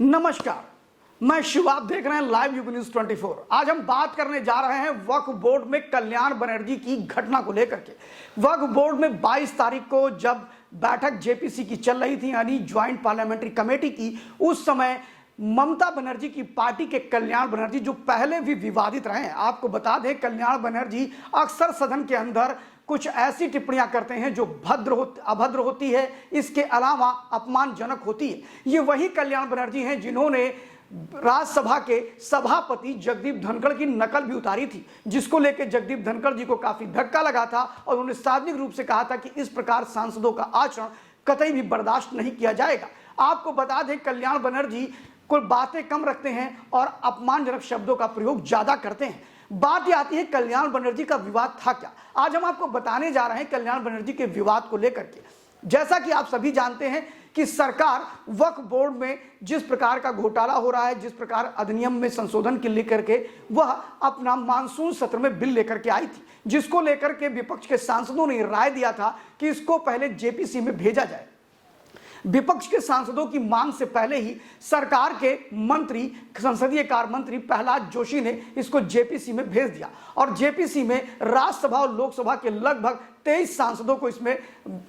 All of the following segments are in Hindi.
नमस्कार, मैं शिव, आप देख रहे हैं लाइव यूपी न्यूज 24। आज हम बात करने जा रहे हैं वक्फ बोर्ड में कल्याण बनर्जी की घटना को लेकर के। वक्फ बोर्ड में 22 तारीख को जब बैठक जेपीसी की चल रही थी, यानी ज्वाइंट पार्लियामेंट्री कमेटी की, उस समय ममता बनर्जी की पार्टी के कल्याण बनर्जी, जो पहले भी विवादित रहे हैं, आपको बता दें कल्याण बनर्जी अक्सर सदन के अंदर कुछ ऐसी टिप्पणियां करते हैं जो अभद्र होती है, इसके अलावा अपमानजनक होती है। ये वही कल्याण बनर्जी हैं जिन्होंने राज्यसभा के सभापति जगदीप धनखड़ की नकल भी उतारी थी, जिसको लेकर जगदीप धनखड़ जी को काफी धक्का लगा था और उन्होंने सार्वजनिक रूप से कहा था कि इस प्रकार सांसदों का आचरण कतई भी बर्दाश्त नहीं किया जाएगा। आपको बता दें कल्याण बनर्जी कोई बातें कम रखते हैं और अपमानजनक शब्दों का प्रयोग ज्यादा करते हैं। बात यह आती है कल्याण बनर्जी का विवाद था क्या। आज हम आपको बताने जा रहे हैं कल्याण बनर्जी के विवाद को लेकर के। जैसा कि आप सभी जानते हैं कि सरकार वक्फ बोर्ड में जिस प्रकार का घोटाला हो रहा है, जिस प्रकार अधिनियम में संशोधन के लेकर के वह अपना मानसून सत्र में बिल लेकर के आई थी, जिसको लेकर के विपक्ष के सांसदों ने राय दिया था कि इसको पहले जेपीसी में भेजा जाए। विपक्ष के सांसदों की मांग से पहले ही सरकार के मंत्री, संसदीय कार्य मंत्री प्रहलाद जोशी ने इसको जेपीसी में भेज दिया और जेपीसी में राज्यसभा और लोकसभा के लगभग 23 सांसदों को इसमें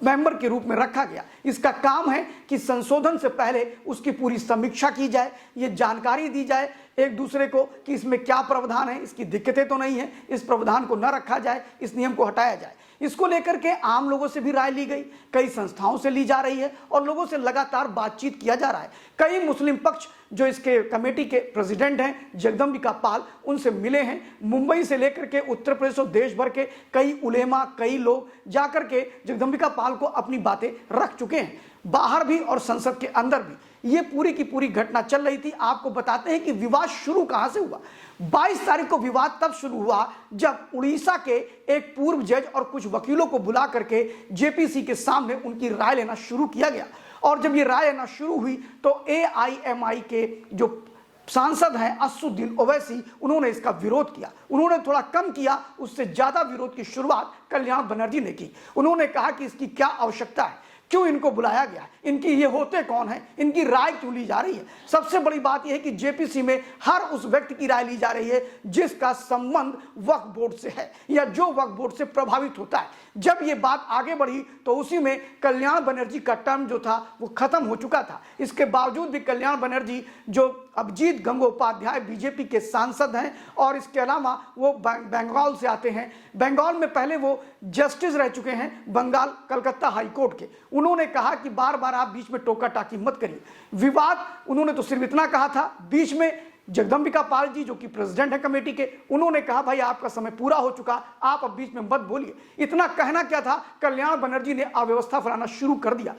मेंबर के रूप में रखा गया। इसका काम है कि संशोधन से पहले उसकी पूरी समीक्षा की जाए, ये जानकारी दी जाए एक दूसरे को कि इसमें क्या प्रावधान है, इसकी दिक्कतें तो नहीं है, इस प्रावधान को न रखा जाए, इस नियम को हटाया जाए। इसको लेकर के आम लोगों से भी राय ली गई, कई संस्थाओं से ली जा रही है और लोगों से लगातार बातचीत किया जा रहा है। कई मुस्लिम पक्ष जो इसके कमेटी के प्रेसिडेंट हैं जगदम्बिका पाल, उनसे मिले हैं। मुंबई से लेकर के उत्तर प्रदेश और देश भर के कई उलेमा, कई लोग जाकर के जगदम्बिका पाल को अपनी बातें रख चुके हैं, बाहर भी और संसद के अंदर भी। ये पूरी की पूरी घटना चल रही थी। आपको बताते हैं कि विवाद शुरू कहां से हुआ। 22 तारीख को विवाद तब शुरू हुआ जब उड़ीसा के एक पूर्व जज और कुछ वकीलों को बुला करके जेपीसी के सामने उनकी राय लेना शुरू किया गया। और जब ये राय लेना शुरू हुई तो एआईएमआई के जो सांसद हैं असदुद्दीन ओवैसी, उन्होंने इसका विरोध किया। उन्होंने थोड़ा कम किया, उससे ज्यादा विरोध की शुरुआत कल्याण बनर्जी ने की। उन्होंने कहा कि इसकी क्या आवश्यकता है, क्यों इनको बुलाया गया, इनकी ये होते कौन है, इनकी राय क्यों ली जा रही है। सबसे बड़ी बात यह है कि जेपीसी में हर उस व्यक्ति की राय ली जा रही है जिसका संबंध वक्फ बोर्ड से है या जो वक्फ बोर्ड से प्रभावित होता है। जब ये बात आगे बढ़ी तो उसी में कल्याण बनर्जी का टर्म जो था वो खत्म हो चुका था। इसके बावजूद भी कल्याण बनर्जी, जो अभिजीत गंगोपाध्याय बीजेपी के सांसद हैं और इसके अलावा वो बंगाल से आते हैं, बंगाल में पहले वो जस्टिस रह चुके हैं बंगाल कलकत्ता हाई कोर्ट के, उन्होंने कहा कि बार बार आप बीच में टोका टाकी मत करिए। विवाद उन्होंने तो सिर्फ इतना कहा था, बीच में जगदम्बिका पाल जी जो कि प्रेसिडेंट है कमेटी के, उन्होंने कहा भाई आपका समय पूरा हो चुका, आप अब बीच में मत बोलिए। इतना कहना क्या था, कल्याण बनर्जी ने अव्यवस्था फैलाना शुरू कर दिया,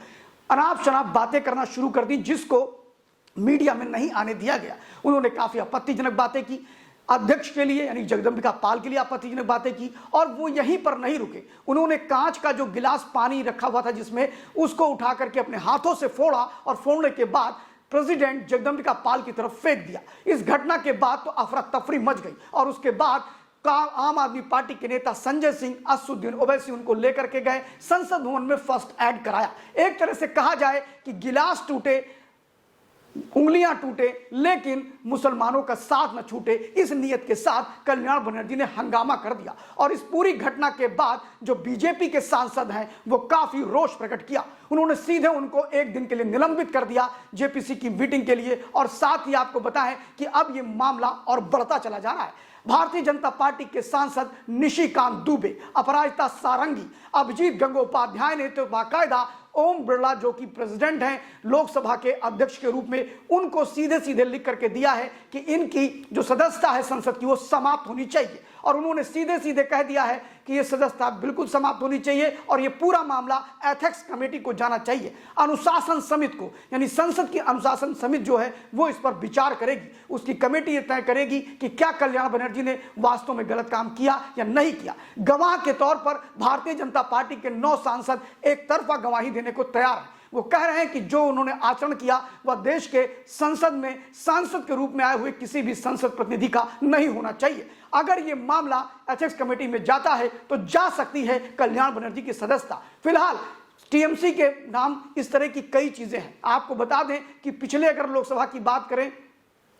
अनाप शनाप बातें करना शुरू कर दी जिसको मीडिया में नहीं आने दिया गया। उन्होंने काफी आपत्तिजनक बातें की, अध्यक्ष के लिए यानी जगदम्बिका पाल के लिए आपत्तिजनक बातें की। और वो यहीं पर नहीं रुके, उन्होंने कांच का जो गिलास पानी रखा हुआ था जिसमें, उसको उठा करके अपने हाथों से फोड़ा और फोड़ने के बाद प्रेसिडेंट जगदम्बिका पाल की तरफ फेंक दिया। इस घटना के बाद तो अफरा तफरी मच गई और उसके बाद आम आदमी पार्टी के नेता संजय सिंह, असदुद्दीन ओवैसी उनको लेकर के गए, संसद भवन में फर्स्ट एड कराया। एक तरह से कहा जाए कि गिलास टूटे, उंगलियां टूटे, लेकिन मुसलमानों का साथ न छूटे, इस नियत के साथ कल्याण बनर्जी ने हंगामा कर दिया। और इस पूरी घटना के बाद जो बीजेपी के सांसद हैं वो काफी रोष प्रकट किया। उन्होंने सीधे उनको एक दिन के लिए निलंबित कर दिया जेपीसी की मीटिंग के लिए। और साथ ही आपको बताएं कि अब ये मामला और बढ़ता चला जा रहा है। भारतीय जनता पार्टी के सांसद निशिकांत दुबे, अपराजिता सारंगी, अभिजीत गंगोपाध्याय ने तो बाकायदा ओम बिरला जो कि प्रेसिडेंट हैं लोकसभा के अध्यक्ष के रूप में, उनको सीधे सीधे लिख करके दिया है कि इनकी जो सदस्यता है संसद की वो समाप्त होनी चाहिए। और उन्होंने सीधे सीधे कह दिया है कि ये सदस्यता बिल्कुल समाप्त होनी चाहिए और ये पूरा मामला एथिक्स कमेटी को जाना चाहिए। अनुशासन समिति को, यानी संसद की अनुशासन समिति जो है वो इस पर विचार करेगी। उसकी कमेटी ये तय करेगी कि क्या कल्याण बनर्जी ने वास्तव में गलत काम किया या नहीं किया। गवाह के तौर पर भारतीय जनता पार्टी के 9 सांसद एक तरफा गवाही देने को तैयार हैं। वो कह रहे हैं कि जो उन्होंने आचरण किया वह देश के संसद में सांसद के रूप में आए हुए किसी भी संसद प्रतिनिधि का नहीं होना चाहिए। अगर ये मामला एथिक्स कमेटी में जाता है तो जा सकती है कल्याण बनर्जी की सदस्यता। फिलहाल टीएमसी के नाम, इस तरह की कई चीजें हैं। आपको बता दें कि पिछले अगर लोकसभा की बात करें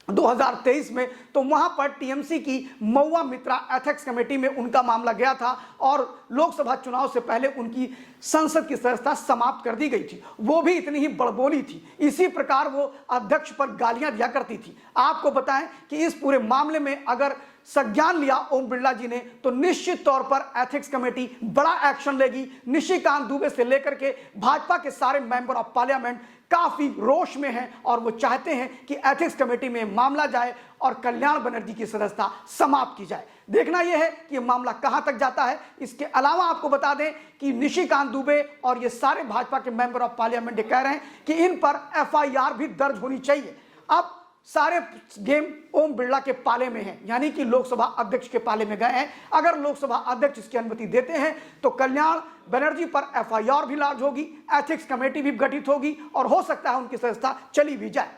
2023 में, तो वहां पर टीएमसी की महुआ मित्रा एथिक्स कमेटी में उनका मामला गया था और लोकसभा चुनाव से पहले उनकी संसद की सदस्यता समाप्त कर दी गई थी। वो भी इतनी ही बड़बोली थी, इसी प्रकार वो अध्यक्ष पर गालियां दिया करती थी। आपको बताएं कि इस पूरे मामले में अगर संज्ञान लिया ओम बिरला जी ने, तो निश्चित तौर पर एथिक्स कमेटी बड़ा एक्शन लेगी। निशिकांत दुबे से लेकर के भाजपा के सारे मेंबर ऑफ पार्लियामेंट काफी रोष में हैं और वो चाहते हैं कि एथिक्स कमेटी में मामला जाए और कल्याण बनर्जी की सदस्यता समाप्त की जाए। देखना यह है कि मामला कहां तक जाता है। इसके अलावा आपको बता दें कि निशिकांत दुबे और ये सारे भाजपा के मेंबर ऑफ पार्लियामेंट कह रहे हैं कि इन पर एफआईआर भी दर्ज होनी चाहिए। अब सारे गेम ओम बिरला के पाले में है, यानी कि लोकसभा अध्यक्ष के पाले में गए हैं। अगर लोकसभा अध्यक्ष इसकी अनुमति देते हैं तो कल्याण बनर्जी पर एफआईआर भी लॉन्च होगी, एथिक्स कमेटी भी गठित होगी और हो सकता है उनकी सदस्यता चली भी जाए।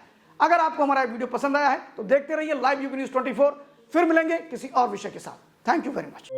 अगर आपको हमारा वीडियो पसंद आया है तो देखते रहिए लाइव यूपी न्यूज़ 24। फिर मिलेंगे किसी और विषय के साथ। Thank you very much.